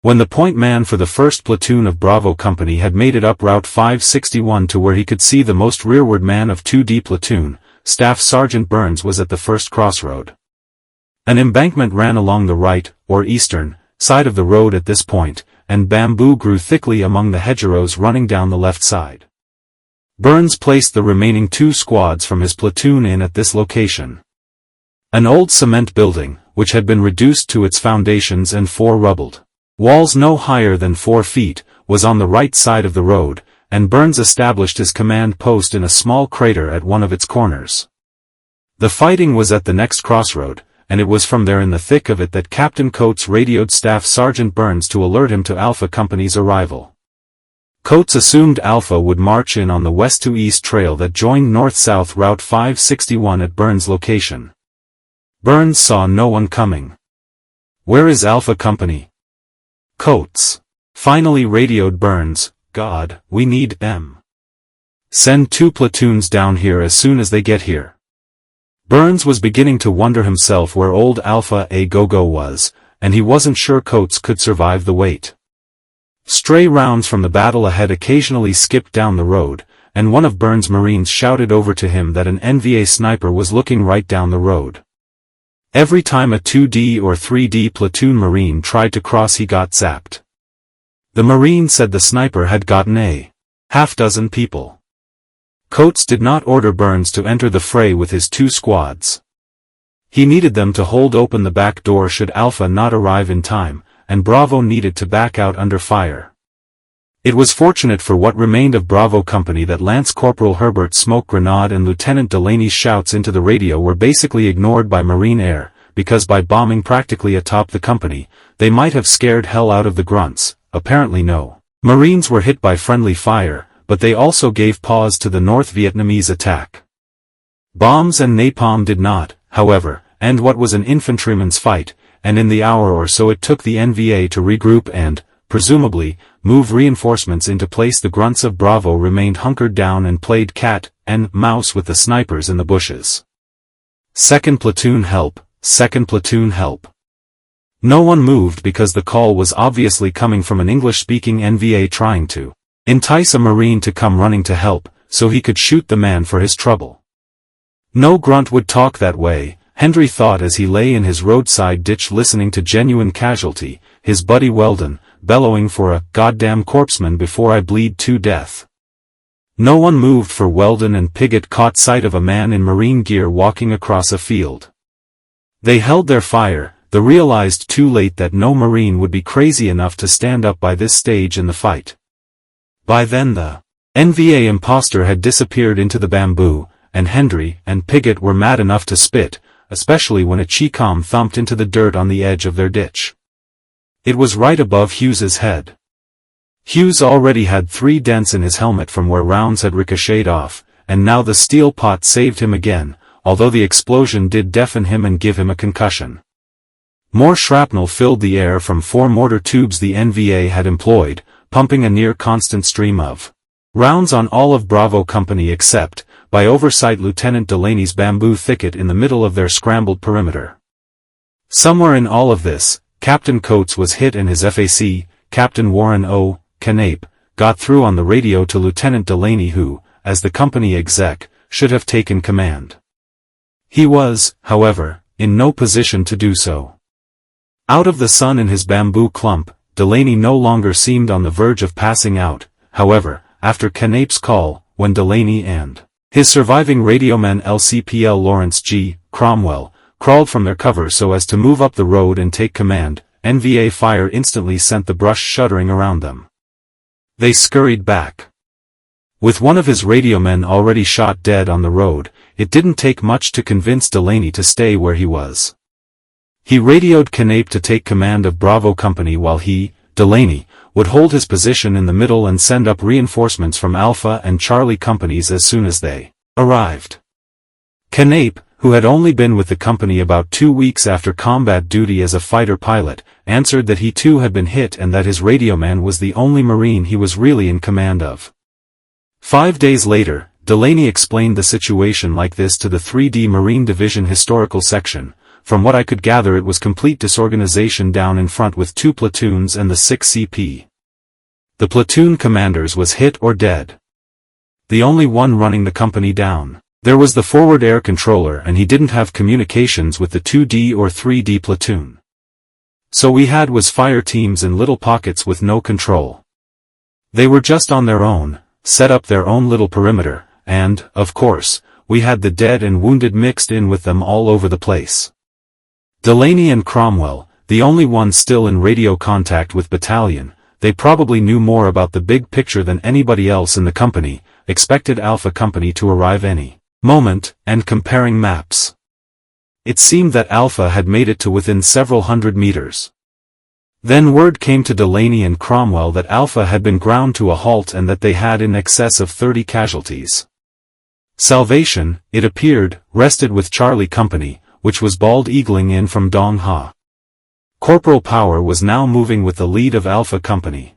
When the point man for the 1st Platoon of Bravo Company had made it up Route 561 to where he could see the most rearward man of 2D Platoon, Staff Sergeant Burns was at the first crossroad. An embankment ran along the right, or eastern, side of the road at this point, and bamboo grew thickly among the hedgerows running down the left side. Burns placed the remaining 2 squads from his platoon in at this location. An old cement building, which had been reduced to its foundations and 4 rubbled walls no higher than 4 feet, was on the right side of the road, and Burns established his command post in a small crater at one of its corners. The fighting was at the next crossroad, and it was from there in the thick of it that Captain Coates radioed Staff Sergeant Burns to alert him to Alpha Company's arrival. Coates assumed Alpha would march in on the west to east trail that joined north-south Route 561 at Burns' location. Burns saw no one coming. "Where is Alpha Company?" Coates finally radioed Burns, "God, we need them. Send 2 platoons down here as soon as they get here." Burns was beginning to wonder himself where old Alpha A Go-Go was, and he wasn't sure Coates could survive the wait. Stray rounds from the battle ahead occasionally skipped down the road, and one of Burns' Marines shouted over to him that an NVA sniper was looking right down the road. Every time a 2D or 3D platoon Marine tried to cross he got zapped. The Marine said the sniper had gotten a half-dozen people. Coates did not order Burns to enter the fray with his 2 squads. He needed them to hold open the back door should Alpha not arrive in time, and Bravo needed to back out under fire. It was fortunate for what remained of Bravo Company that Lance Corporal Herbert's smoke grenade and Lieutenant Delaney's shouts into the radio were basically ignored by Marine air, because by bombing practically atop the company, they might have scared hell out of the grunts. Apparently no Marines were hit by friendly fire, but they also gave pause to the North Vietnamese attack. Bombs and napalm did not, however, end what was an infantryman's fight, and in the hour or so it took the NVA to regroup and, presumably, move reinforcements into place. The grunts of Bravo remained hunkered down and played cat and mouse with the snipers in the bushes. "Second platoon help, 2nd platoon help." No one moved because the call was obviously coming from an English-speaking NVA trying to entice a Marine to come running to help, so he could shoot the man for his trouble. No grunt would talk that way, Hendry thought as he lay in his roadside ditch listening to Genuine Casualty, his buddy Weldon, bellowing for a "goddamn corpseman before I bleed to death." No one moved for Weldon and Piggott caught sight of a man in Marine gear walking across a field. They held their fire, they realized too late that no Marine would be crazy enough to stand up by this stage in the fight. By then the NVA imposter had disappeared into the bamboo, and Hendry and Piggott were mad enough to spit, especially when a Chicom thumped into the dirt on the edge of their ditch. It was right above Hughes's head. Hughes already had 3 dents in his helmet from where rounds had ricocheted off, and now the steel pot saved him again, although the explosion did deafen him and give him a concussion. More shrapnel filled the air from 4 mortar tubes the NVA had employed, pumping a near-constant stream of rounds on all of Bravo Company except, by oversight, Lieutenant Delaney's bamboo thicket in the middle of their scrambled perimeter. Somewhere in all of this, Captain Coates was hit and his FAC, Captain Warren O. Canape, got through on the radio to Lieutenant Delaney who, as the company exec, should have taken command. He was, however, in no position to do so. Out of the sun in his bamboo clump, Delaney no longer seemed on the verge of passing out, however, after Canape's call, when Delaney and his surviving radioman LCPL Lawrence G. Cromwell crawled from their cover so as to move up the road and take command, NVA fire instantly sent the brush shuddering around them. They scurried back. With one of his radiomen already shot dead on the road, it didn't take much to convince Delaney to stay where he was. He radioed Canape to take command of Bravo Company while he, Delaney, would hold his position in the middle and send up reinforcements from Alpha and Charlie companies as soon as they arrived. Canape, who had only been with the company about 2 weeks after combat duty as a fighter pilot, answered that he too had been hit and that his radioman was the only Marine he was really in command of. 5 days later, Delaney explained the situation like this to the 3D Marine Division Historical Section, from what I could gather it was complete disorganization down in front with 2 platoons and the 6 CP. The platoon commanders was hit or dead. The only one running the company down. There was the forward air controller and he didn't have communications with the 2D or 3D platoon. So we had was fire teams in little pockets with no control. They were just on their own, set up their own little perimeter, and, of course, we had the dead and wounded mixed in with them all over the place. Delaney and Cromwell, the only ones still in radio contact with battalion, they probably knew more about the big picture than anybody else in the company, expected Alpha Company to arrive any moment, and comparing maps. It seemed that Alpha had made it to within several hundred meters. Then word came to Delaney and Cromwell that Alpha had been ground to a halt and that they had in excess of 30 casualties. Salvation, it appeared, rested with Charlie Company, which was bald-eagling in from Dong Ha. Corporal Power was now moving with the lead of Alpha Company.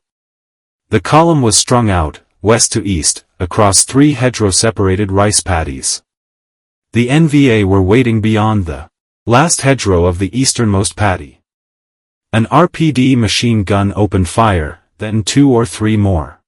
The column was strung out, west to east, across 3 hedgerow-separated rice paddies. The NVA were waiting beyond the last hedgerow of the easternmost paddy. An RPD machine gun opened fire, then 2 or 3 more.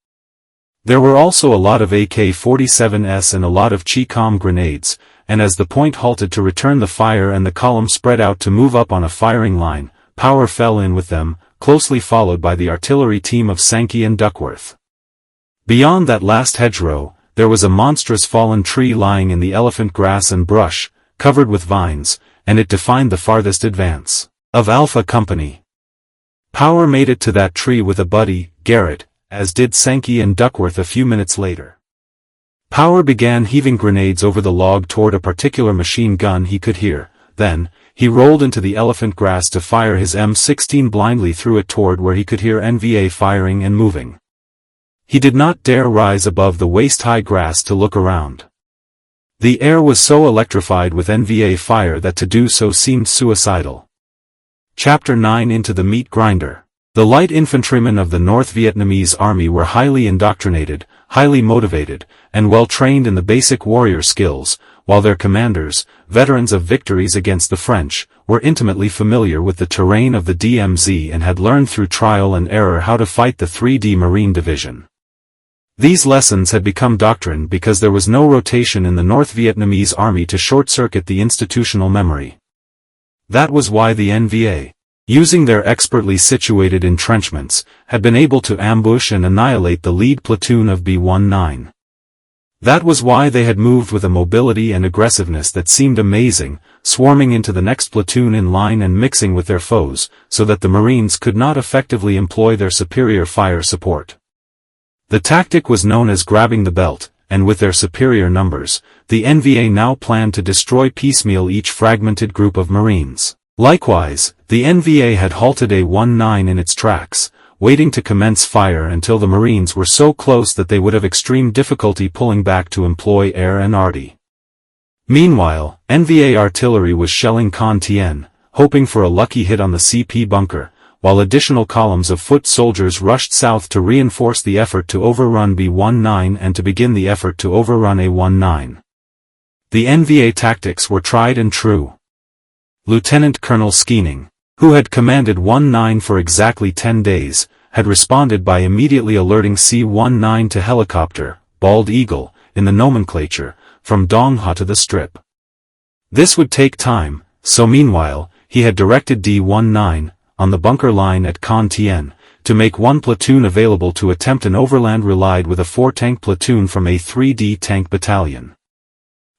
There were also a lot of AK-47s and a lot of Chi-Com grenades, and as the point halted to return the fire and the column spread out to move up on a firing line, Power fell in with them, closely followed by the artillery team of Sankey and Duckworth. Beyond that last hedgerow, there was a monstrous fallen tree lying in the elephant grass and brush, covered with vines, and it defined the farthest advance of Alpha Company. Power made it to that tree with a buddy, Garrett, as did Sankey and Duckworth a few minutes later. Power began heaving grenades over the log toward a particular machine gun he could hear, then, he rolled into the elephant grass to fire his M16 blindly through it toward where he could hear NVA firing and moving. He did not dare rise above the waist-high grass to look around. The air was so electrified with NVA fire that to do so seemed suicidal. Chapter 9 Into the Meat Grinder. The light infantrymen of the North Vietnamese Army were highly indoctrinated, highly motivated, and well-trained in the basic warrior skills, while their commanders, veterans of victories against the French, were intimately familiar with the terrain of the DMZ and had learned through trial and error how to fight the 3D Marine Division. These lessons had become doctrine because there was no rotation in the North Vietnamese Army to short-circuit the institutional memory. That was why the NVA, using their expertly situated entrenchments, had been able to ambush and annihilate the lead platoon of B-19. That was why they had moved with a mobility and aggressiveness that seemed amazing, swarming into the next platoon in line and mixing with their foes, so that the Marines could not effectively employ their superior fire support. The tactic was known as grabbing the belt, and with their superior numbers, the NVA now planned to destroy piecemeal each fragmented group of Marines. Likewise, the NVA had halted A-19 in its tracks, waiting to commence fire until the Marines were so close that they would have extreme difficulty pulling back to employ air and arty. Meanwhile, NVA artillery was shelling Con Tien, hoping for a lucky hit on the CP bunker, while additional columns of foot soldiers rushed south to reinforce the effort to overrun B-19 and to begin the effort to overrun A-19. The NVA tactics were tried and true. Lieutenant Colonel Skeening, who had commanded 19 for exactly 10 days, had responded by immediately alerting C-19 to helicopter, Bald Eagle, in the nomenclature, from Dong Ha to the Strip. This would take time, so meanwhile, he had directed D-19, on the bunker line at Con Tien, to make one platoon available to attempt an overland relied with a 4-tank platoon from a 3D tank battalion.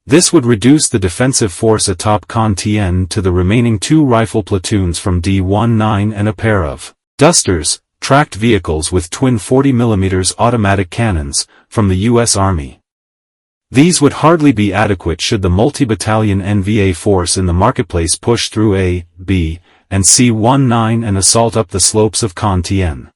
This would reduce the defensive force atop Con Tien to the remaining 2 rifle platoons from D-19 and a pair of Dusters, tracked vehicles with twin 40mm automatic cannons, from the U.S. Army. These would hardly be adequate should the multi-battalion NVA force in the marketplace push through A, B, and C-19 and assault up the slopes of Con Tien.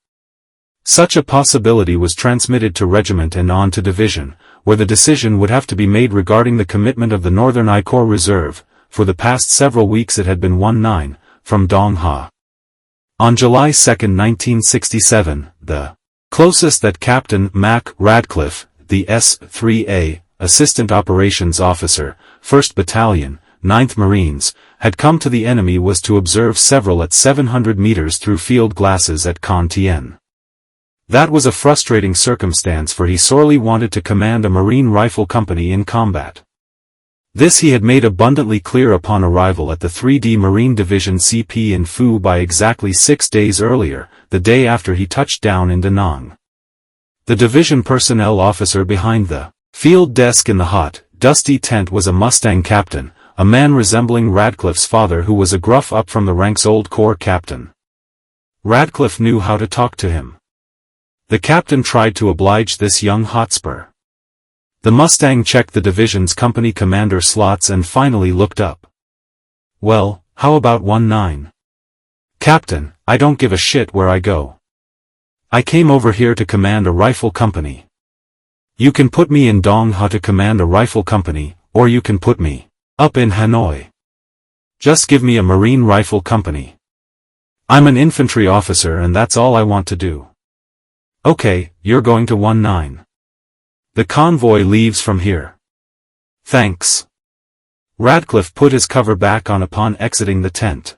Such a possibility was transmitted to regiment and on to division, where the decision would have to be made regarding the commitment of the Northern I Corps Reserve. For the past several weeks it had been 19, from Dong Ha. On July 2, 1967, the closest that Captain Mac Radcliffe, the S-3A, Assistant Operations Officer, 1st Battalion, 9th Marines, had come to the enemy was to observe several at 700 meters through field glasses at Con Tien. That was a frustrating circumstance, for he sorely wanted to command a Marine rifle company in combat. This he had made abundantly clear upon arrival at the 3D Marine Division CP in Phu by exactly 6 days earlier, the day after he touched down in Da Nang. The division personnel officer behind the field desk in the hot, dusty tent was a Mustang captain, a man resembling Radcliffe's father who was a gruff up-from-the-ranks old corps captain. Radcliffe knew how to talk to him. The captain tried to oblige this young hotspur. The Mustang checked the division's company commander slots and finally looked up. "Well, how about 19? Captain, I don't give a shit where I go. I came over here to command a rifle company. You can put me in Dong Ha to command a rifle company, or you can put me up in Hanoi. Just give me a Marine rifle company. I'm an infantry officer and that's all I want to do." "Okay, you're going to 19. The convoy leaves from here." "Thanks." Radcliffe put his cover back on upon exiting the tent.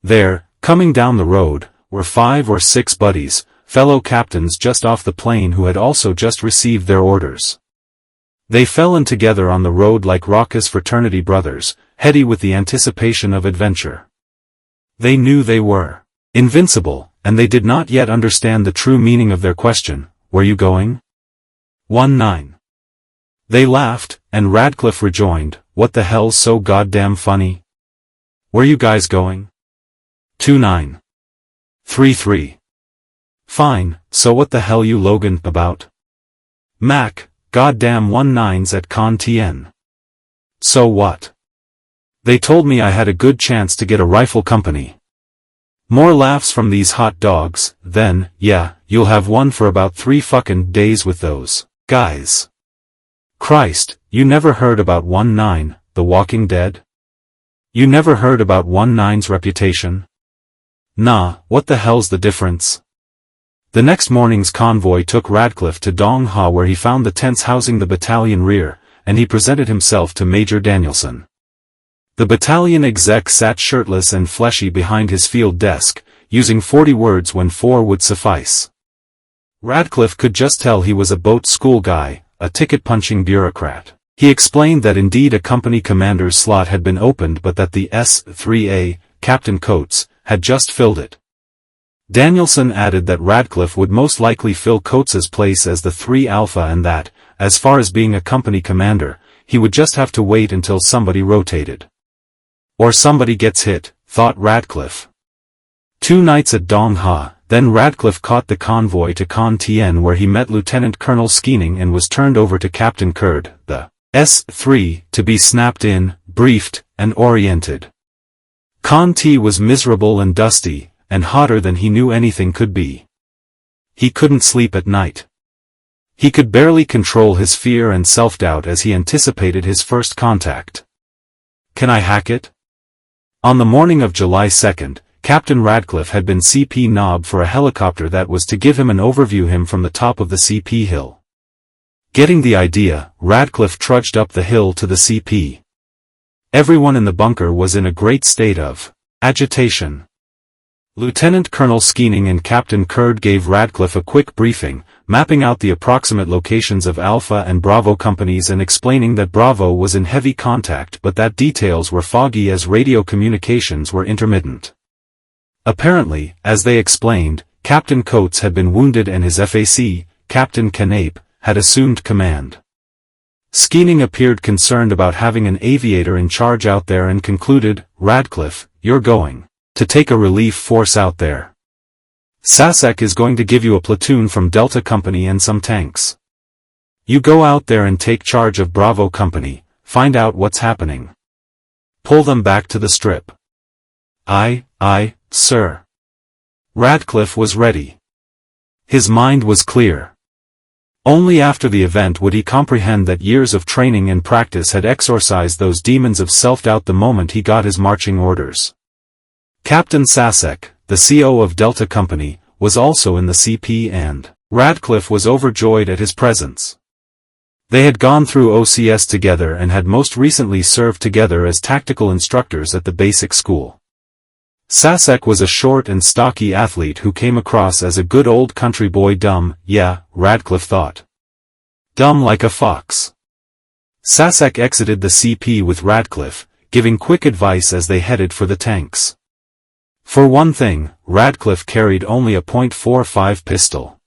There, coming down the road, were 5 or 6 buddies, fellow captains just off the plane who had also just received their orders. They fell in together on the road like raucous fraternity brothers, heady with the anticipation of adventure. They knew they were invincible, and they did not yet understand the true meaning of their question, "Where you going?" 19. They laughed, and Radcliffe rejoined, "What the hell's so goddamn funny? Where you guys going?" 29. 33. "Fine, so what the hell you Logan about?" "Mac, goddamn 19's at Con Tien." "So what?" "They told me I had a good chance to get a rifle company." More laughs from these hot dogs. "Then, yeah, you'll have one for about 3 fucking days with those guys." "Christ, you never heard about 19, The Walking Dead? You never heard about 19's reputation?" "Nah, what the hell's the difference?" The next morning's convoy took Radcliffe to Dong Ha, where he found the tents housing the battalion rear, and he presented himself to Major Danielson. The battalion exec sat shirtless and fleshy behind his field desk, using 40 words when 4 would suffice. Radcliffe could just tell he was a boat school guy, a ticket-punching bureaucrat. He explained that indeed a company commander's slot had been opened but that the S-3A, Captain Coates, had just filled it. Danielson added that Radcliffe would most likely fill Coates's place as the 3 Alpha and that, as far as being a company commander, he would just have to wait until somebody rotated. Or somebody gets hit, thought Radcliffe. 2 nights at Dong Ha, then Radcliffe caught the convoy to Con Tien, where he met Lieutenant Colonel Skeening and was turned over to Captain Kurd, the S-3, to be snapped in, briefed, and oriented. Con T was miserable and dusty, and hotter than he knew anything could be. He couldn't sleep at night. He could barely control his fear and self-doubt as he anticipated his first contact. "Can I hack it?" On the morning of July 2nd, Captain Radcliffe had been CP nob for a helicopter that was to give him an overview him from the top of the CP hill. Getting the idea, Radcliffe trudged up the hill to the CP. Everyone in the bunker was in a great state of agitation. Lieutenant Colonel Skeening and Captain Kurd gave Radcliffe a quick briefing, mapping out the approximate locations of Alpha and Bravo companies and explaining that Bravo was in heavy contact but that details were foggy as radio communications were intermittent. Apparently, as they explained, Captain Coates had been wounded and his FAC, Captain Canape, had assumed command. Skeening appeared concerned about having an aviator in charge out there and concluded, "Radcliffe, you're going to take a relief force out there. Sasek is going to give you a platoon from Delta Company and some tanks. You go out there and take charge of Bravo Company, find out what's happening. Pull them back to the strip." Aye, sir." Radcliffe was ready. His mind was clear. Only after the event would he comprehend that years of training and practice had exorcised those demons of self-doubt the moment he got his marching orders. Captain Sasek, the CO of Delta Company, was also in the CP and Radcliffe was overjoyed at his presence. They had gone through OCS together and had most recently served together as tactical instructors at the basic school. Sasek was a short and stocky athlete who came across as a good old country boy, dumb, yeah, Radcliffe thought. Dumb like a fox. Sasek exited the CP with Radcliffe, giving quick advice as they headed for the tanks. For one thing, Radcliffe carried only a .45 pistol.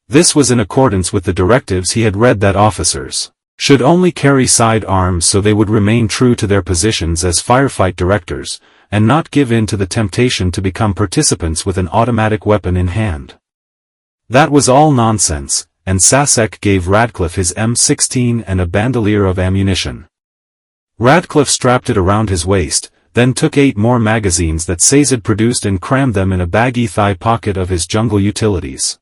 This was in accordance with the directives he had read that officers should only carry side arms so they would remain true to their positions as firefight directors, and not give in to the temptation to become participants with an automatic weapon in hand. That was all nonsense, and Sasek gave Radcliffe his M16 and a bandolier of ammunition. Radcliffe strapped it around his waist, then took 8 more magazines that Sazed produced and crammed them in a baggy thigh pocket of his jungle utilities.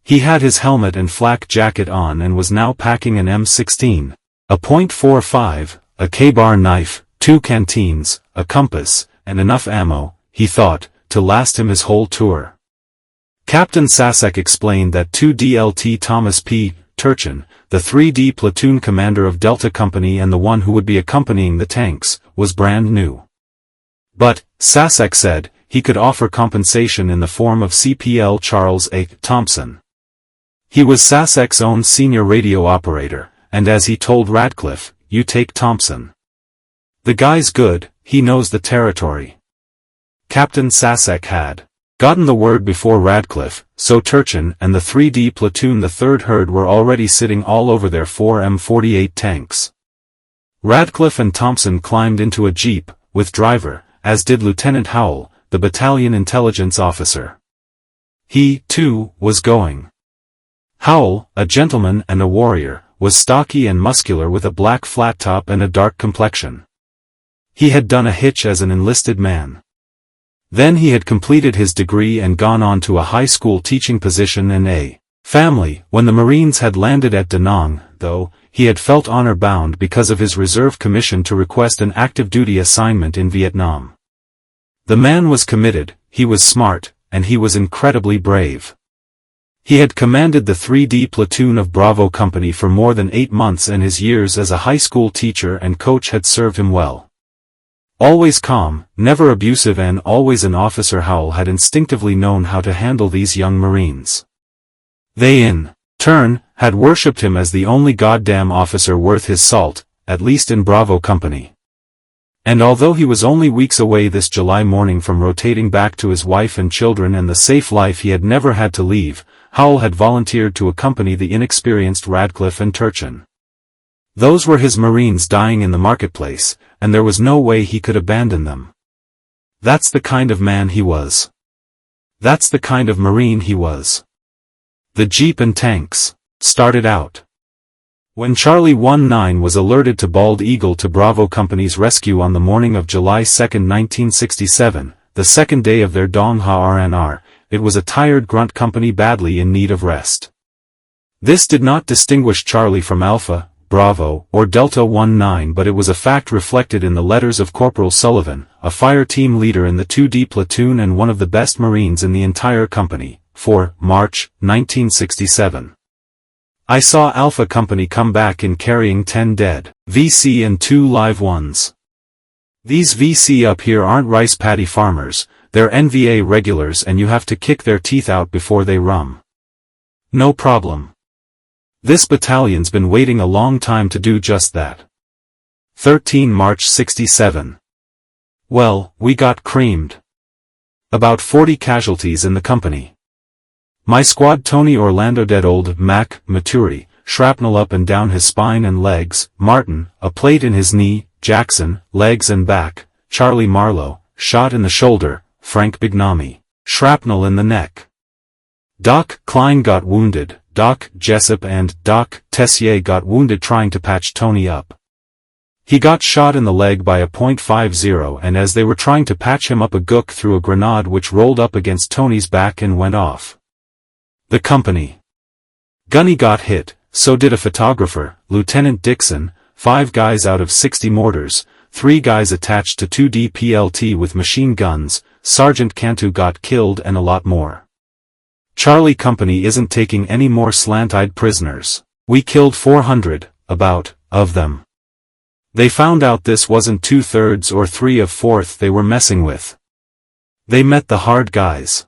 He had his helmet and flak jacket on and was now packing an M16, a .45, a K-bar knife, 2 canteens, a compass, and enough ammo, he thought, to last him his whole tour. Captain Sasek explained that 2DLT Thomas P. Turchin, the 3D platoon commander of Delta Company and the one who would be accompanying the tanks, was brand new. But, Sasek said, he could offer compensation in the form of CPL Charles A. Thompson. He was Sasek's own senior radio operator, and as he told Radcliffe, "You take Thompson. The guy's good, he knows the territory." Captain Sasek had gotten the word before Radcliffe, so Turchin and the 3D platoon the 3rd Herd were already sitting all over their 4 M48 tanks. Radcliffe and Thompson climbed into a jeep, with driver, as did Lieutenant Howell, the battalion intelligence officer. He, too, was going. Howell, a gentleman and a warrior, was stocky and muscular with a black flat top and a dark complexion. He had done a hitch as an enlisted man. Then he had completed his degree and gone on to a high school teaching position in a family. When the Marines had landed at Da Nang, though, he had felt honor-bound because of his reserve commission to request an active duty assignment in Vietnam. The man was committed, he was smart, and he was incredibly brave. He had commanded the 3D platoon of Bravo Company for more than 8 months and his years as a high school teacher and coach had served him well. Always calm, never abusive and always an officer, Howell had instinctively known how to handle these young Marines. They in turn, had worshipped him as the only goddamn officer worth his salt, at least in Bravo Company. And although he was only weeks away this July morning from rotating back to his wife and children and the safe life he had never had to leave, Howell had volunteered to accompany the inexperienced Radcliffe and Turchin. Those were his Marines dying in the marketplace, and there was no way he could abandon them. That's the kind of man he was. That's the kind of Marine he was. The jeep and tanks started out. When Charlie 19 was alerted to Bald Eagle to Bravo Company's rescue on the morning of July 2, 1967, the second day of their Dong Ha RNR, it was a tired grunt company badly in need of rest. This did not distinguish Charlie from Alpha, Bravo, or Delta 19, but it was a fact reflected in the letters of Corporal Sullivan, a fire team leader in the 2D platoon and one of the best Marines in the entire company, for March, 1967. I saw Alpha Company come back in carrying 10 dead VC and 2 live ones. These VC up here aren't rice paddy farmers, they're NVA regulars and you have to kick their teeth out before they rum. No problem. This battalion's been waiting a long time to do just that. 13 March 67. Well, we got creamed. About 40 casualties in the company. My squad: Tony Orlando dead, old Mac Maturi, shrapnel up and down his spine and legs, Martin, a plate in his knee, Jackson, legs and back, Charlie Marlowe, shot in the shoulder, Frank Bignami, shrapnel in the neck. Doc Klein got wounded, Doc Jessup and Doc Tessier got wounded trying to patch Tony up. He got shot in the leg by a .50 and as they were trying to patch him up a gook threw a grenade which rolled up against Tony's back and went off. The company gunny got hit, so did a photographer, Lieutenant Dixon, 5 guys out of 60 mortars, 3 guys attached to 2D PLT with machine guns, Sergeant Cantu got killed and a lot more. Charlie Company isn't taking any more slant-eyed prisoners. We killed 400, about, of them. They found out this wasn't 2/3 or 3/4 they were messing with. They met the hard guys.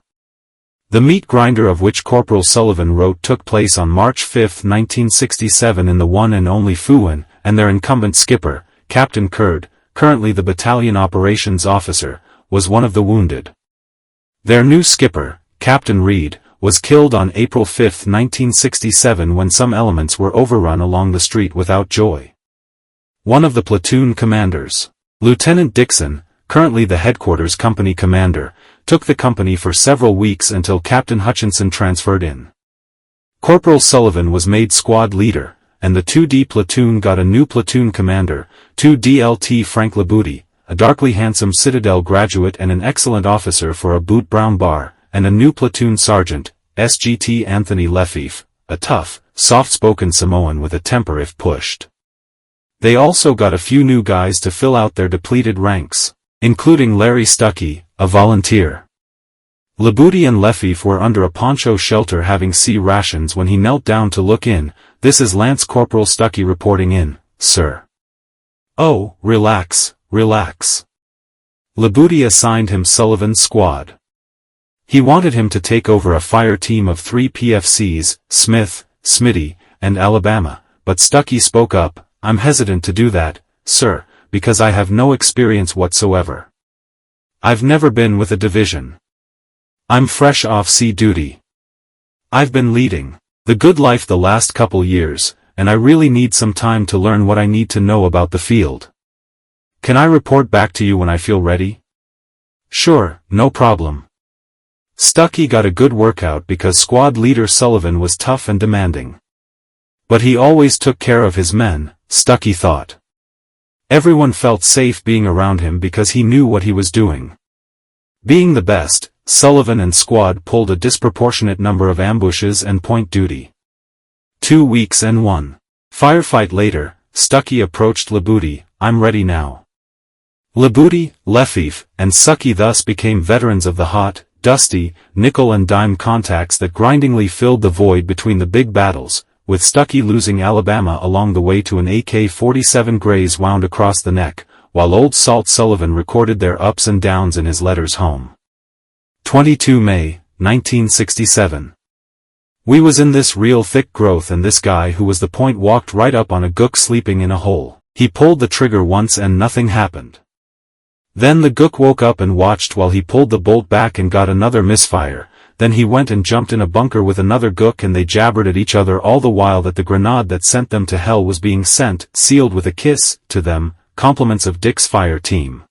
The meat grinder of which Corporal Sullivan wrote took place on March 5, 1967 in the one and only Fuin, and their incumbent skipper, Captain Kurd, currently the battalion operations officer, was one of the wounded. Their new skipper, Captain Reed, was killed on April 5, 1967 when some elements were overrun along the street without joy. One of the platoon commanders, Lieutenant Dixon, currently the headquarters company commander, took the company for several weeks until Captain Hutchinson transferred in. Corporal Sullivan was made squad leader, and the 2D platoon got a new platoon commander, 2DLT Frank Labuti, a darkly handsome Citadel graduate and an excellent officer for a boot brown bar, and a new platoon sergeant, SGT Anthony Lefeef, a tough, soft-spoken Samoan with a temper if pushed. They also got a few new guys to fill out their depleted ranks, including Larry Stuckey, a volunteer. Labuti and Lefeef were under a poncho shelter having sea rations when he knelt down to look in. "This is Lance Corporal Stuckey reporting in, sir." "Oh, relax, relax." Labuti assigned him Sullivan's squad. He wanted him to take over a fire team of 3 PFCs, Smith, Smitty, and Alabama, but Stuckey spoke up, "I'm hesitant to do that, sir, because I have no experience whatsoever. I've never been with a division. I'm fresh off sea duty. I've been leading the good life the last couple years, and I really need some time to learn what I need to know about the field. Can I report back to you when I feel ready?" "Sure, no problem." Stuckey got a good workout because squad leader Sullivan was tough and demanding. But he always took care of his men, Stuckey thought. Everyone felt safe being around him because he knew what he was doing. Being the best, Sullivan and squad pulled a disproportionate number of ambushes and point duty. 2 weeks and 1 firefight later, Stuckey approached Labuti, "I'm ready now." Labuti, Lefeef, and Stuckey thus became veterans of the hot, dusty, nickel and dime contacts that grindingly filled the void between the big battles, with Stuckey losing Alabama along the way to an AK-47 graze wound across the neck, while Old Salt Sullivan recorded their ups and downs in his letters home. 22 May, 1967. "We was in this real thick growth and this guy who was the point walked right up on a gook sleeping in a hole. He pulled the trigger once and nothing happened. Then the gook woke up and watched while he pulled the bolt back and got another misfire. Then he went and jumped in a bunker with another gook and they jabbered at each other all the while that the grenade that sent them to hell was being sent, sealed with a kiss, to them, compliments of Dick's fire team.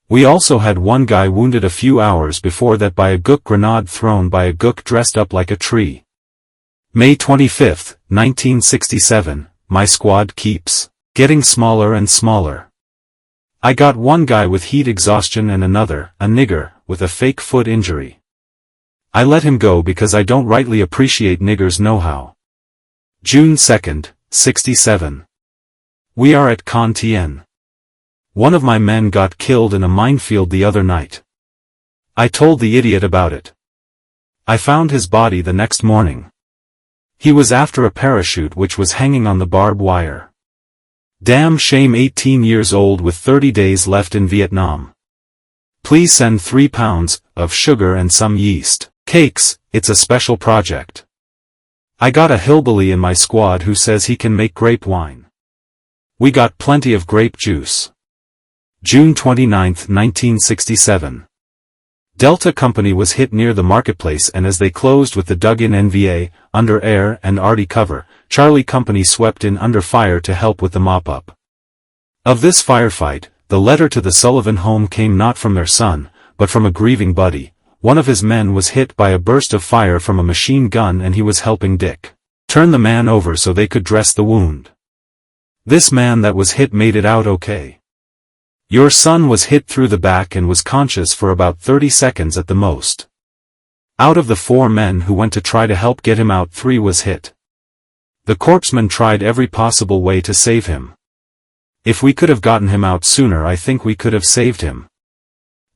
We also had one guy wounded a few hours before that by a gook grenade thrown by a gook dressed up like a tree." May 25, 1967, "My squad keeps getting smaller and smaller. I got one guy with heat exhaustion and another, a nigger, with a fake foot injury. I let him go because I don't rightly appreciate niggers' know-how." June 2, 67. "We are at Con Tien. One of my men got killed in a minefield the other night. I told the idiot about it. I found his body the next morning. He was after a parachute which was hanging on the barbed wire. Damn shame, 18 years old with 30 days left in Vietnam. Please send 3 pounds of sugar and some yeast cakes, it's a special project. I got a hillbilly in my squad who says he can make grape wine. We got plenty of grape juice." June 29, 1967. Delta Company was hit near the marketplace and as they closed with the dug-in NVA, under air and arty cover, Charlie Company swept in under fire to help with the mop-up. Of this firefight, the letter to the Sullivan home came not from their son, but from a grieving buddy. One of his men was hit by a burst of fire from a machine gun and he was helping Dick turn the man over so they could dress the wound. This man that was hit made it out okay. Your son was hit through the back and was conscious for about 30 seconds at the most. Out of the 4 men who went to try to help get him out, 3 was hit. The corpsman tried every possible way to save him. If we could have gotten him out sooner, I think we could have saved him.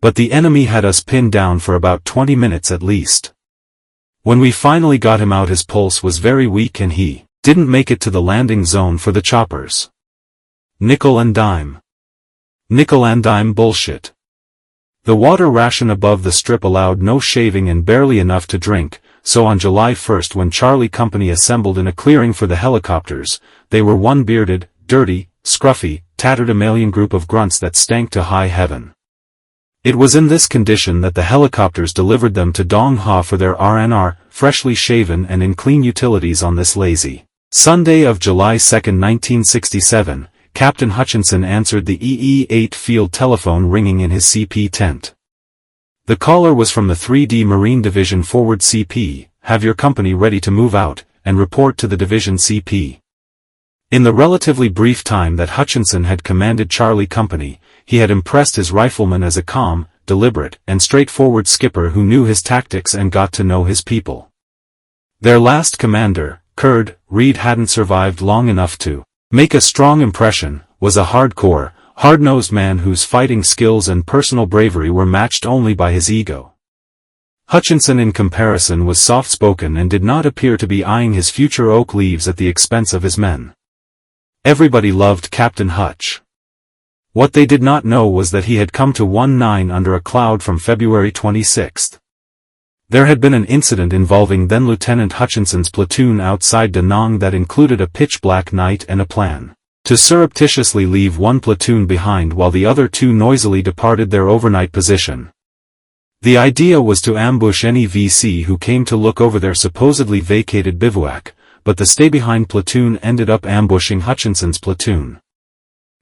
But the enemy had us pinned down for about 20 minutes at least. When we finally got him out, his pulse was very weak and he didn't make it to the landing zone for the choppers. Nickel and dime. Nickel and dime bullshit. The water ration above the strip allowed no shaving and barely enough to drink, so on July 1st when Charlie Company assembled in a clearing for the helicopters, they were one bearded, dirty, scruffy, tattered mammalian group of grunts that stank to high heaven. It was in this condition that the helicopters delivered them to Dong Ha for their R&R, freshly shaven and in clean utilities on this lazy Sunday of July 2, 1967, Captain Hutchinson answered the EE-8 field telephone ringing in his CP tent. The caller was from the 3D Marine Division Forward CP, have your company ready to move out, and report to the Division CP. In the relatively brief time that Hutchinson had commanded Charlie Company, he had impressed his riflemen as a calm, deliberate, and straightforward skipper who knew his tactics and got to know his people. Their last commander, Curd, Reed hadn't survived long enough to make a strong impression, was a hardcore, hard-nosed man whose fighting skills and personal bravery were matched only by his ego. Hutchinson in comparison was soft-spoken and did not appear to be eyeing his future oak leaves at the expense of his men. Everybody loved Captain Hutch. What they did not know was that he had come to 19 under a cloud from February 26. There had been an incident involving then-Lieutenant Hutchinson's platoon outside Da Nang that included a pitch-black night and a plan to surreptitiously leave one platoon behind while the other two noisily departed their overnight position. The idea was to ambush any VC who came to look over their supposedly vacated bivouac, but the stay-behind platoon ended up ambushing Hutchinson's platoon.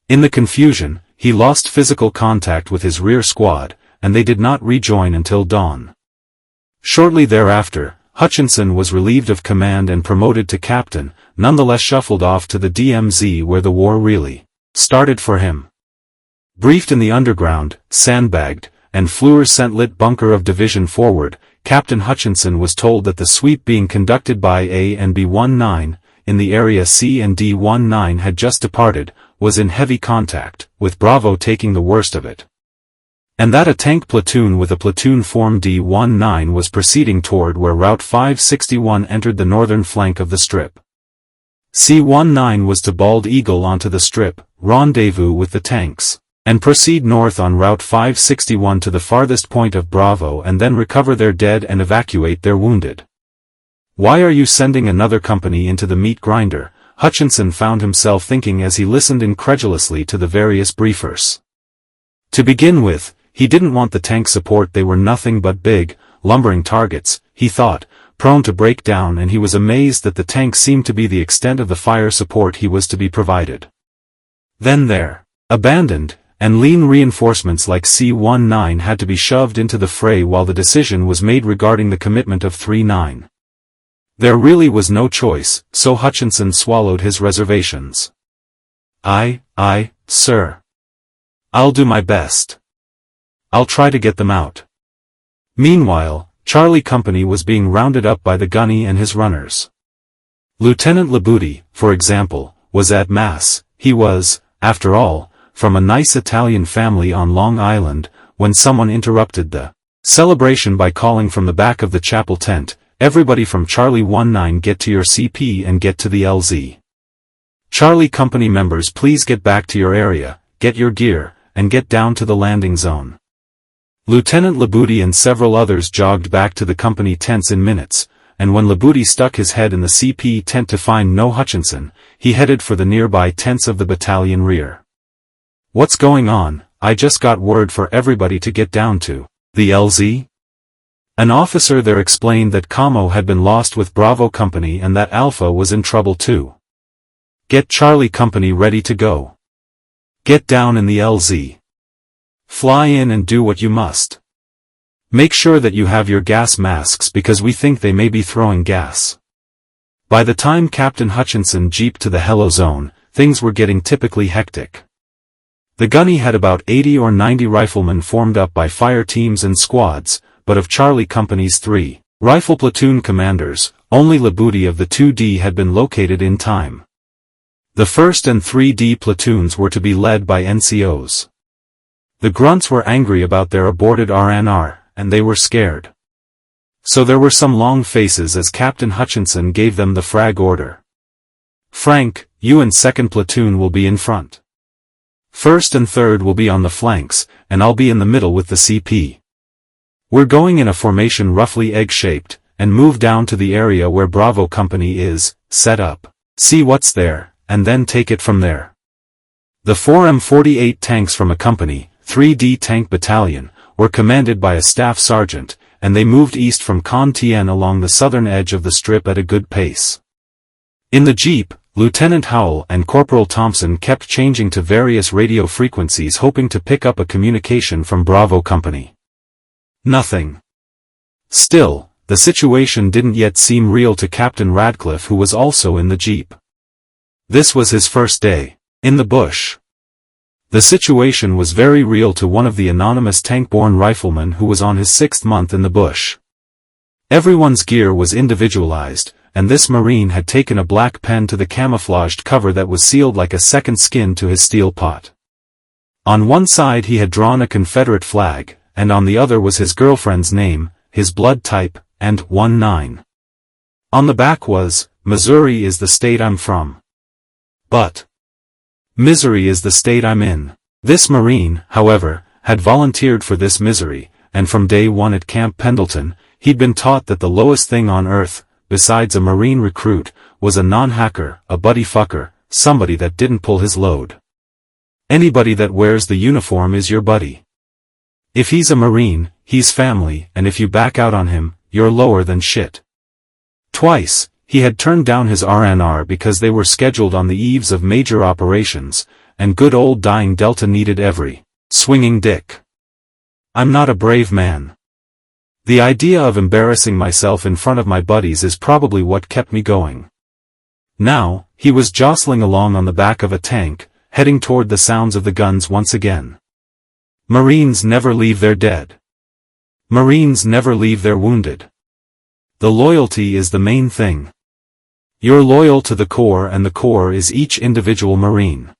In the confusion, he lost physical contact with his rear squad, and they did not rejoin until dawn. Shortly thereafter, Hutchinson was relieved of command and promoted to captain, nonetheless shuffled off to the DMZ where the war really started for him. Briefed in the underground, sandbagged, and fluorescent-lit bunker of Division Forward, Captain Hutchinson was told that the sweep being conducted by A and B-19, in the area C and D-19 had just departed, was in heavy contact, with Bravo taking the worst of it. And that a tank platoon with a platoon form D-19 was proceeding toward where Route 561 entered the northern flank of the strip. C-19 was to bald eagle onto the strip, rendezvous with the tanks, and proceed north on Route 561 to the farthest point of Bravo and then recover their dead and evacuate their wounded. Why are you sending another company into the meat grinder? Hutchinson found himself thinking as he listened incredulously to the various briefers. To begin with, he didn't want the tank support. They were nothing but big, lumbering targets, he thought, prone to break down, and he was amazed that the tank seemed to be the extent of the fire support he was to be provided. Then there, abandoned, and lean reinforcements like C-19 had to be shoved into the fray while the decision was made regarding the commitment of 3-9. There really was no choice, so Hutchinson swallowed his reservations. Aye, sir. I'll do my best. I'll try to get them out. Meanwhile, Charlie Company was being rounded up by the gunny and his runners. Lieutenant Labuti, for example, was at Mass. He was, after all, from a nice Italian family on Long Island, when someone interrupted the celebration by calling from the back of the chapel tent, "Everybody from Charlie 19 get to your CP and get to the LZ. Charlie Company members, please get back to your area, get your gear, and get down to the landing zone." Lieutenant Labuti and several others jogged back to the company tents in minutes, and when Labuti stuck his head in the CP tent to find no Hutchinson, he headed for the nearby tents of the battalion rear. "What's going on? I just got word for everybody to get down to the LZ." An officer there explained that Camo had been lost with Bravo Company and that Alpha was in trouble too. "Get Charlie Company ready to go. Get down in the LZ. Fly in and do what you must. Make sure that you have your gas masks because we think they may be throwing gas." By the time Captain Hutchinson jeeped to the Hello Zone, things were getting typically hectic. The gunny had about 80 or 90 riflemen formed up by fire teams and squads, but of Charlie Company's 3 rifle platoon commanders, only Labuti of the 2D had been located in time. The 1st and 3D platoons were to be led by NCOs. The grunts were angry about their aborted R&R, and they were scared. So there were some long faces as Captain Hutchinson gave them the frag order. Frank, you and 2nd platoon will be in front. 1st and 3rd will be on the flanks, and I'll be in the middle with the CP. We're going in a formation roughly egg-shaped, and move down to the area where Bravo Company is, set up, see what's there, and then take it from there. The 4 M48 tanks from a company, 3D Tank Battalion, were commanded by a staff sergeant, and they moved east from Con Tien along the southern edge of the strip at a good pace. In the jeep, Lieutenant Howell and Corporal Thompson kept changing to various radio frequencies hoping to pick up a communication from Bravo Company. Nothing. Still, the situation didn't yet seem real to Captain Radcliffe, who was also in the jeep. This was his first day in the bush. The situation was very real to one of the anonymous tank-borne riflemen who was on his 6th month in the bush. Everyone's gear was individualized, and this Marine had taken a black pen to the camouflaged cover that was sealed like a second skin to his steel pot. On one side he had drawn a Confederate flag, and on the other was his girlfriend's name, his blood type, and 19. On the back was, "Missouri is the state I'm from. But misery is the state I'm in." This Marine, however, had volunteered for this misery, and from day one at Camp Pendleton, he'd been taught that the lowest thing on earth, besides a Marine recruit, was a non-hacker, a buddy fucker, somebody that didn't pull his load. Anybody that wears the uniform is your buddy. If he's a Marine, he's family, and if you back out on him, you're lower than shit. Twice, he had turned down his RNR because they were scheduled on the eves of major operations, and good old dying Delta needed every swinging dick. I'm not a brave man. The idea of embarrassing myself in front of my buddies is probably what kept me going. Now, he was jostling along on the back of a tank, heading toward the sounds of the guns once again. Marines never leave their dead. Marines never leave their wounded. The loyalty is the main thing. You're loyal to the Corps, and the Corps is each individual Marine.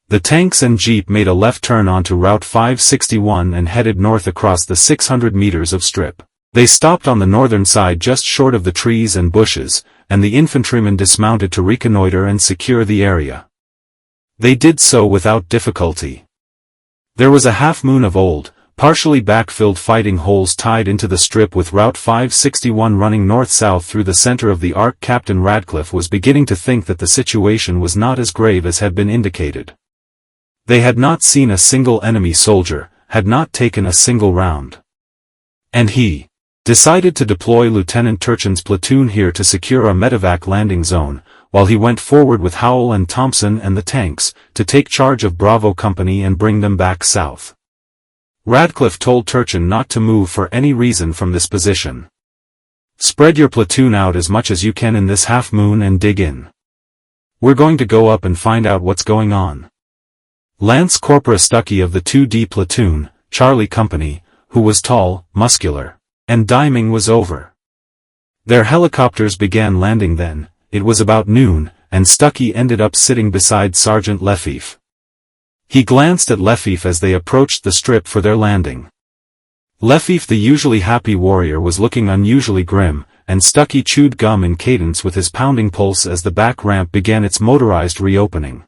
The tanks and jeep made a left turn onto Route 561 and headed north across the 600 meters of strip. They stopped on the northern side just short of the trees and bushes, and the infantrymen dismounted to reconnoiter and secure the area. They did so without difficulty. There was a half-moon of old, partially backfilled fighting holes tied into the strip with Route 561 running north-south through the center of the arc. Captain Radcliffe was beginning to think that the situation was not as grave as had been indicated. They had not seen a single enemy soldier, had not taken a single round. And he decided to deploy Lieutenant Turchin's platoon here to secure a medevac landing zone, while he went forward with Howell and Thompson and the tanks, to take charge of Bravo Company and bring them back south. Radcliffe told Turchin not to move for any reason from this position. Spread your platoon out as much as you can in this half-moon and dig in. We're going to go up and find out what's going on. Lance Corporal Stuckey of the 2D platoon, Charlie Company, who was tall, muscular, and diming was over. Their helicopters began landing then. It was about noon, and Stuckey ended up sitting beside Sergeant Leffife. He glanced at Leffife as they approached the strip for their landing. Leffife, the usually happy warrior, was looking unusually grim, and Stuckey chewed gum in cadence with his pounding pulse as the back ramp began its motorized reopening.